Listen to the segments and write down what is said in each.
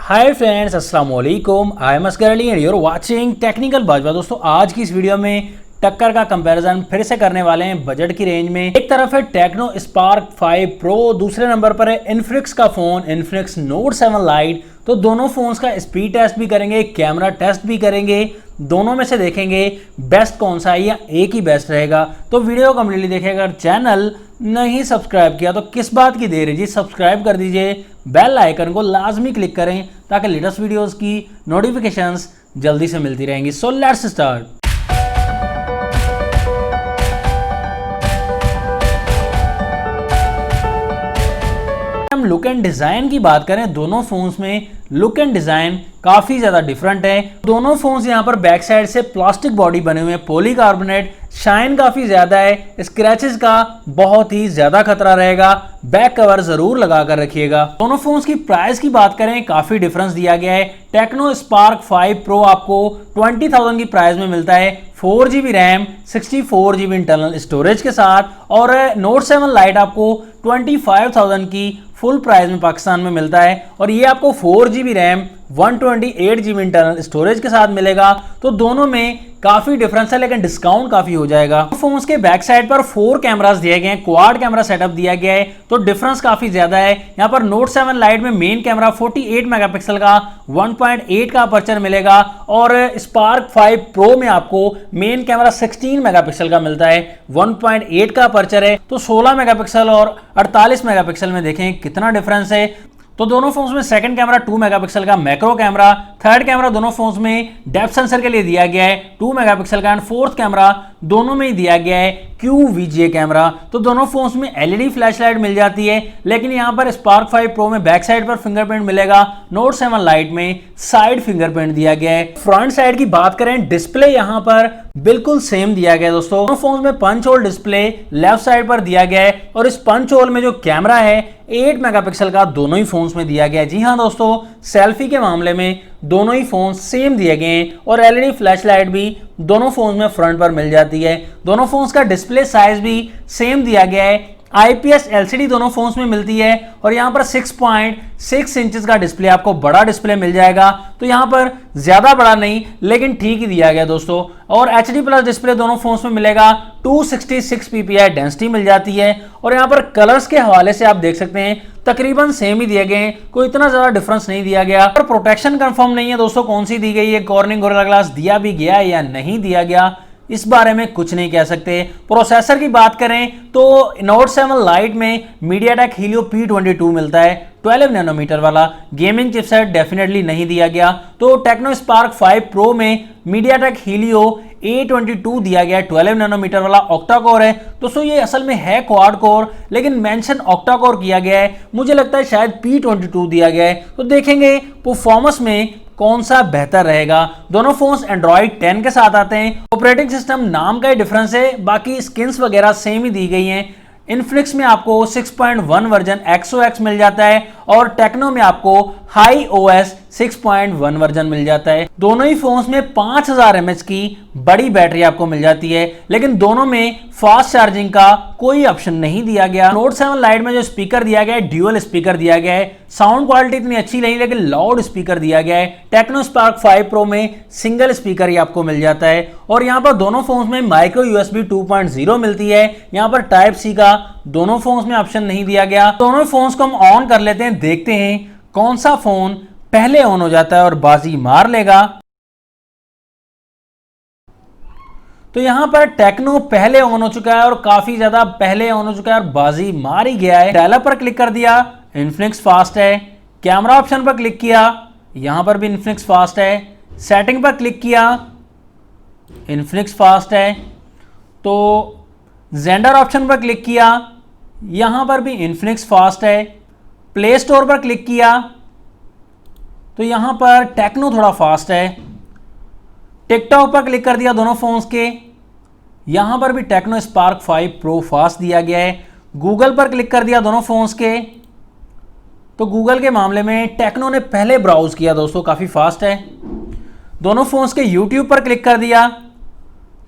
हाय friends, अस्सलाम वालेकुम। I am Asghar Ali and you are watching technical Bajwa. दोस्तों, आज की इस वीडियो में टक्कर का कंपैरिजन फिर से करने वाले हैं बजट की रेंज में। एक तरफ है टेक्नो स्पार्क 5 प्रो, दूसरे नंबर पर है इन्फिनिक्स का फोन इन्फिनिक्स नोट 7 लाइट। तो दोनों फोन्स का स्पीड टेस्ट भी करेंगे, कैमरा टेस्ट भी करेंगे, दोनों में से देखेंगे बेस्ट कौन सा है या एक ही बेस्ट रहेगा। तो वीडियो कंप्लीटली देखिएगा। अगर चैनल नहीं सब्सक्राइब किया तो किस बात की देर है जी, सब्सक्राइब कर दीजिए, बेल आइकन को लाजमी क्लिक करें ताकि लेटेस्ट वीडियोस की नोटिफिकेशंस जल्दी से मिलती रहेंगी। So let's start. हम लुक एंड डिजाइन की बात करें, दोनों फोन्स में लुक एंड डिजाइन काफी ज्यादा डिफरेंट है। दोनों फोन्स यहाँ पर बैक साइड से प्लास्टिक बॉडी बने हुए हैं, पॉलीकार्बोनेट, शाइन काफी ज्यादा है, स्क्रैचेस का बहुत ही ज्यादा खतरा रहेगा। बैक कवर जरूर लगा कर रखिएगा। दोनों फोन्स की प्राइस की बात करें, काफी डिफरेंस दिया गया है। टेक्नो स्पार्क 5 प्रो आपको 20,000 की प्राइस में मिलता है, 4GB RAM, 64GB internal storage के साथ। और नोट 7 लाइट आपको 25,000 की फुल प्राइस में पाकिस्तान में मिलता है, और ये आपको 4GB RAM, 128GB internal storage के साथ मिलेगा। तो दोनों में काफी डिफरेंस है, लेकिन डिस्काउंट काफी हो जाएगा। फोन्स के बैक साइड पर 4 कैमरास दिए गए हैं, क्वाड कैमरा सेटअप दिया गया है, तो डिफरेंस काफी ज्यादा है। यहाँ पर नोट 7 लाइट में मेन कैमरा 48 मेगापिक्सल का 1.8 का अपर्चर मिलेगा, और स्पार्क 5 प्रो में आपको मेन कैमरा 16 मेगापिक्सल का मिलता है, 1.8 का अपर्चर है। तो 16 मेगापिक्सल और 48 मेगापिक्सल में देखें कितना डिफरेंस है। तो दोनों फोन्स में सेकंड कैमरा 2 मेगापिक्सल का मैक्रो कैमरा, थर्ड कैमरा दोनों फोन्स में डेप्थ सेंसर के लिए दिया गया है 2 मेगापिक्सल का, एंड फोर्थ कैमरा दोनों में ही दिया गया है QVGA कैमरा। तो दोनों फोन्स में LED फ्लैशलाइट मिल जाती है, लेकिन यहां पर स्पार्क 5 प्रो में बैक साइड पर फिंगरप्रिंट मिलेगा, नोट 7 लाइट में साइड फिंगरप्रिंट दिया गया है। फ्रंट साइड की बात करें, डिस्प्ले यहां पर बिल्कुल सेम दिया गया है। दोस्तों, दोनों फोन्स में punch hole display left side पर दिया गया है, और इस पंच होल में जो कैमरा है 8 मेगापिक्सल का दोनों ही फोन्स में दिया गया है। जी हाँ दोस्तों, सेल्फी के मामले में दोनों ही फोन सेम दिए गए हैं, और LED फ्लैशलाइट भी दोनों फोन्स में फ्रंट पर मिल जाती है। दोनों फोन्स का डिस्प्ले साइज भी सेम दिया गया है, IPS LCD दोनों फोन्स में मिलती है, और यहां पर 6.6 इंचेस का डिस्प्ले, आपको बड़ा डिस्प्ले मिल जाएगा। तो यहां पर ज्यादा बड़ा नहीं, लेकिन ठीक ही दिया गया दोस्तों। और HD प्लस डिस्प्ले दोनों फोन्स में मिलेगा, 266 ppi डेंसिटी मिल जाती है। और यहां पर कलर्स के हवाले से आप देख सकते हैं तकरीबन सेम ही दिए गए हैं, कोई इतना ज्यादा डिफरेंस नहीं दिया गया। और प्रोटेक्शन कंफर्म नहीं है दोस्तों, कौन सी दी गई है, कॉर्निंग गोरिल्ला ग्लास दिया भी गया है या नहीं दिया गया, इस बारे में कुछ नहीं कह सकते। प्रोसेसर की बात करें तो नोट 7 लाइट में मीडियाटेक हीलियो P22 मिलता है, 12 नैनोमीटर वाला। गेमिंग चिपसेट डेफिनेटली नहीं दिया गया। तो टेक्नो स्पार्क 5 प्रो में मीडियाटेक हीलियो A22 दिया गया, 12 नैनोमीटर वाला ऑक्टा कोर है। दोस्तों, ये असल में है क्वाड कोर, लेकिन मेंशन ऑक्टा कोर किया गया है। मुझे लगता है शायद P22 दिया गया है। तो देखेंगे परफॉर्मेंस में कौन सा बेहतर रहेगा। दोनों फोन्स एंड्रॉइड 10 के साथ आते हैं। ऑपरेटिंग सिस्टम नाम का ही डिफरेंस है, बाकी स्किन्स वगैरह सेम ही दी गई हैं। इन्फिनिक्स में आपको 6.1 वर्जन XOX मिल जाता है, और टेक्नो में आपको हाई OS 6.1 वर्जन मिल जाता है। दोनों ही फोन्स में 5000 mAh की बड़ी बैटरी आपको मिल जाती है, लेकिन दोनों में फास्ट चार्जिंग का कोई ऑप्शन नहीं दिया गया। नोट 7 लाइट में जो स्पीकर दिया गया है, ड्यूअल स्पीकर दिया गया है। साउंड क्वालिटी इतनी अच्छी नहीं, लेकिन लाउड स्पीकर दिया गया है। टेक्नो स्पार्क 5 प्रो में सिंगल स्पीकर ही आपको मिल जाता है, और यहाँ पर दोनों फोन्स में माइक्रो USB 2.0 मिलती है। यहाँ पर टाइप C का दोनों फोन्स में ऑप्शन नहीं दिया गया। दोनों फोन्स को हम ऑन कर लेते हैं, देखते हैं कौन सा फोन पहले ऑन हो जाता है और बाजी मार लेगा। तो यहां पर टेक्नो पहले ऑन हो चुका है, और काफी ज्यादा पहले ऑन हो चुका है, और बाजी मार ही गया है। डायलअप पर क्लिक कर दिया, इन्फिनिक्स फास्ट है। कैमरा ऑप्शन पर क्लिक किया, यहां पर भी इन्फिनिक्स फास्ट है। सेटिंग पर क्लिक किया, इन्फिनिक्स फास्ट है। तो जेंडर ऑप्शन पर क्लिक किया, यहां पर भी इन्फिनिक्स फास्ट है। प्ले स्टोर पर क्लिक किया, तो यहां पर टेक्नो थोड़ा फास्ट है। टिकटॉक पर क्लिक कर दिया दोनों फोन्स के, यहां पर भी टेक्नो स्पार्क 5 प्रो फास्ट दिया गया है। गूगल पर क्लिक कर दिया दोनों फोन्स के, तो गूगल के मामले में टेक्नो ने पहले ब्राउज किया दोस्तों, काफी फास्ट है। दोनों फोन्स के यूट्यूब पर क्लिक कर दिया,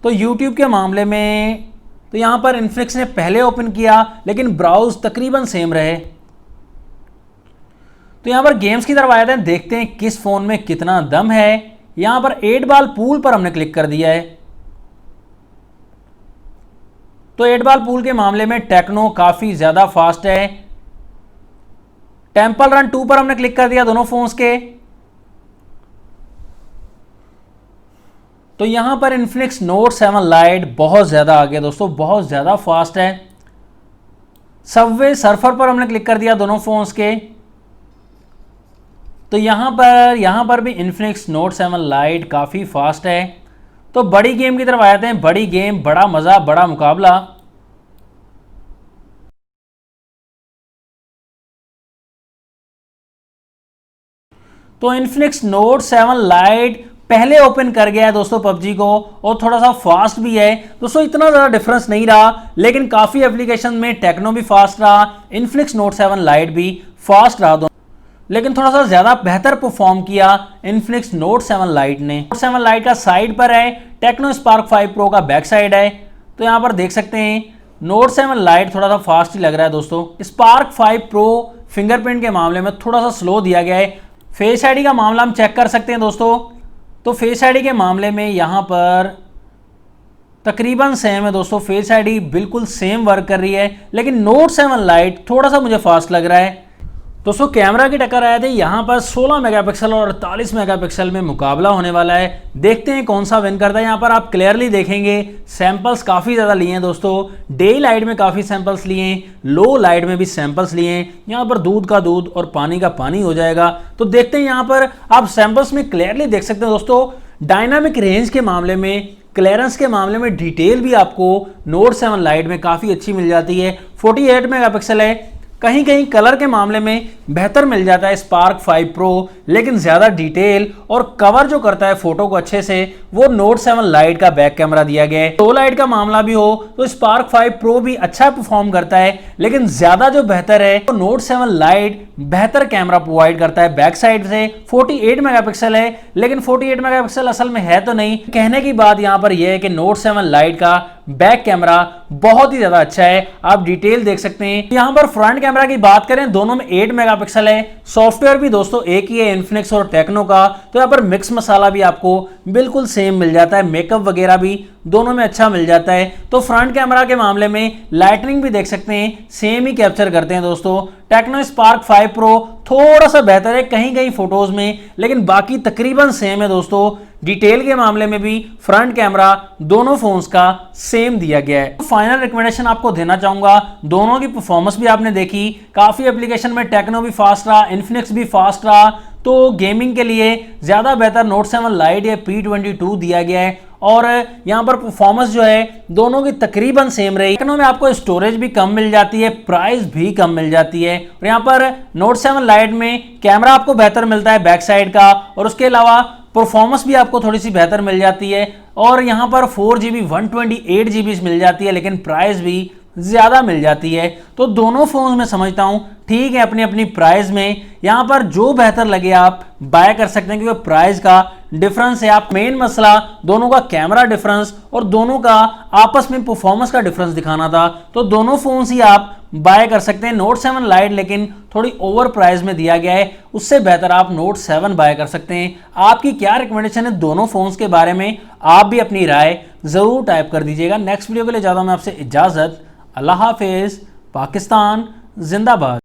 तो यूट्यूब के मामले में तो यहां पर इन्फिनिक्स ने पहले ओपन किया, लेकिन ब्राउज तकरीबन सेम रहे। तो यहाँ पर गेम्स की तरफ आ जाते हैं, देखते हैं किस फोन में कितना दम है। यहाँ पर 8 बॉल पूल पर हमने क्लिक कर दिया है। तो 8 बॉल पूल के मामले में टेक्नो काफी ज्यादा फास्ट है। टेंपल रन 2 पर हमने क्लिक कर दिया दोनों फोन्स के। तो यहां पर इन्फिनिक्स नोट 7 लाइट बहुत ज्यादा आगे दोस्तों, बहुत ज्यादा फास्ट है। सबवे सर्फर पर हमने क्लिक कर दिया दोनों फोन्स के। तो यहां पर भी इन्फिनिक्स नोट 7 लाइट काफी फास्ट है। तो बड़ी गेम की तरफ आ जाते हैं, बड़ी गेम, बड़ा मजा, बड़ा मुकाबला। तो इन्फिनिक्स नोट 7 लाइट पहले ओपन कर गया है दोस्तों पबजी को, और थोड़ा सा फास्ट भी है दोस्तों, इतना ज़्यादा डिफरेंस नहीं रहा, लेकिन काफ़ी एप्लीकेशन में टेक्नो भी फास्ट रहा, इन्फिनिक्स नोट 7 लाइट भी फास्ट रहा, लेकिन थोड़ा सा ज़्यादा बेहतर परफॉर्म किया इन्फिनिक्स नोट 7 लाइट ने। नोट 7 लाइट का साइड पर है, टेक्नो स्पार्क 5 प्रो का बैक साइड है। तो यहाँ पर देख सकते हैं नोट 7 लाइट थोड़ा सा फास्ट ही लग रहा है दोस्तों। स्पार्क 5 प्रो फिंगरप्रिंट के मामले में थोड़ा सा स्लो दिया गया है। फेस आईडी का मामला हम चेक कर सकते हैं दोस्तों। तो फेस आईडी के मामले में यहाँ पर तकरीबन सेम है दोस्तों, फेस आईडी बिल्कुल सेम वर्क कर रही है, लेकिन नोट 7 लाइट थोड़ा सा मुझे फास्ट लग रहा है दोस्तों। कैमरा की टक्कर आए थे, यहाँ पर 16 मेगापिक्सल और 48 मेगापिक्सल में मुकाबला होने वाला है। देखते हैं कौन सा विन करता है। यहाँ पर आप क्लियरली देखेंगे सैंपल्स काफ़ी ज़्यादा लिए हैं दोस्तों, डे लाइट में काफ़ी सैंपल्स लिए हैं, लो लाइट में भी सैंपल्स लिए हैं। यहाँ पर दूध का दूध और पानी का पानी हो जाएगा। तो देखते हैं, यहाँ पर आप सैंपल्स में क्लियरली देख सकते हैं दोस्तों, डायनामिक रेंज के मामले में, क्लियरेंस के मामले में डिटेल भी आपको नोट 7 लाइट में काफ़ी अच्छी मिल जाती है। 48 मेगापिक्सल है, कहीं कहीं कलर के मामले में बेहतर मिल जाता है स्पार्क 5 प्रो, लेकिन ज़्यादा डिटेल और कवर जो करता है फोटो को अच्छे से, वो नोट 7 लाइट का बैक कैमरा दिया गया है। लो लाइट का मामला भी हो तो स्पार्क 5 प्रो भी अच्छा परफॉर्म करता है, लेकिन ज़्यादा जो बेहतर है तो नोट 7 लाइट बेहतर कैमरा प्रोवाइड करता है बैक साइड से। 48 मेगापिक्सल है, लेकिन 48 मेगापिक्सल असल में है तो नहीं। कहने की बात यहाँ पर यह है कि नोट 7 लाइट का बैक कैमरा बहुत ही ज्यादा अच्छा है। आप डिटेल देख सकते हैं। यहाँ पर फ्रंट कैमरा की बात करें, दोनों में 8 मेगापिक्सल है। सॉफ्टवेयर भी दोस्तों एक ही है, इन्फिनिक्स और टेक्नो का। तो यहाँ पर मिक्स मसाला भी आपको बिल्कुल सेम मिल जाता है, मेकअप वगैरह भी दोनों में अच्छा मिल जाता है। तो फ्रंट कैमरा के मामले में लाइटनिंग भी देख सकते हैं, सेम ही कैप्चर करते हैं दोस्तों। टेक्नो स्पार्क 5 प्रो थोड़ा सा बेहतर है कहीं कहीं फोटोज में, लेकिन बाकी तकरीबन सेम है दोस्तों। डिटेल के मामले में भी फ्रंट कैमरा दोनों फोन्स का सेम दिया गया है। फाइनल रिकमेंडेशन आपको देना चाहूंगा, दोनों की परफॉर्मेंस भी आपने देखी, काफी एप्लीकेशन में टेक्नो भी फास्ट रहा, इन्फिनिक्स भी फास्ट रहा। तो गेमिंग के लिए ज्यादा बेहतर नोट 7 लाइट या P22 दिया गया है, और यहाँ पर परफॉर्मेंस जो है दोनों की तकरीबन सेम रही। टेक्नो में आपको स्टोरेज भी कम मिल जाती है, प्राइस भी कम मिल जाती है। और यहाँ पर नोट 7 लाइट में कैमरा आपको बेहतर मिलता है बैक साइड का, और उसके अलावा परफॉर्मेंस भी आपको थोड़ी सी बेहतर मिल जाती है। और यहाँ पर 4GB 128GB मिल जाती है, लेकिन प्राइस भी ज़्यादा मिल जाती है। तो दोनों फोन में समझता हूँ ठीक है अपनी अपनी प्राइस में, यहाँ पर जो बेहतर लगे आप बाय कर सकते हैं, क्योंकि प्राइस का डिफरेंस है। आप मेन मसला दोनों का कैमरा डिफरेंस और दोनों का आपस में परफॉर्मेंस का डिफरेंस दिखाना था। तो दोनों फोन्स ही आप बाय कर सकते हैं। नोट 7 लाइट लेकिन थोड़ी ओवर प्राइस में दिया गया है, उससे बेहतर आप नोट 7 बाय कर सकते हैं। आपकी क्या रिकमेंडेशन है दोनों फोन्स के बारे में, आप भी अपनी राय जरूर टाइप कर दीजिएगा। नेक्स्ट वीडियो के लिए ज़्यादा मैं आपसे इजाज़त, अल्लाह हाफिज़, पाकिस्तान जिंदाबाद।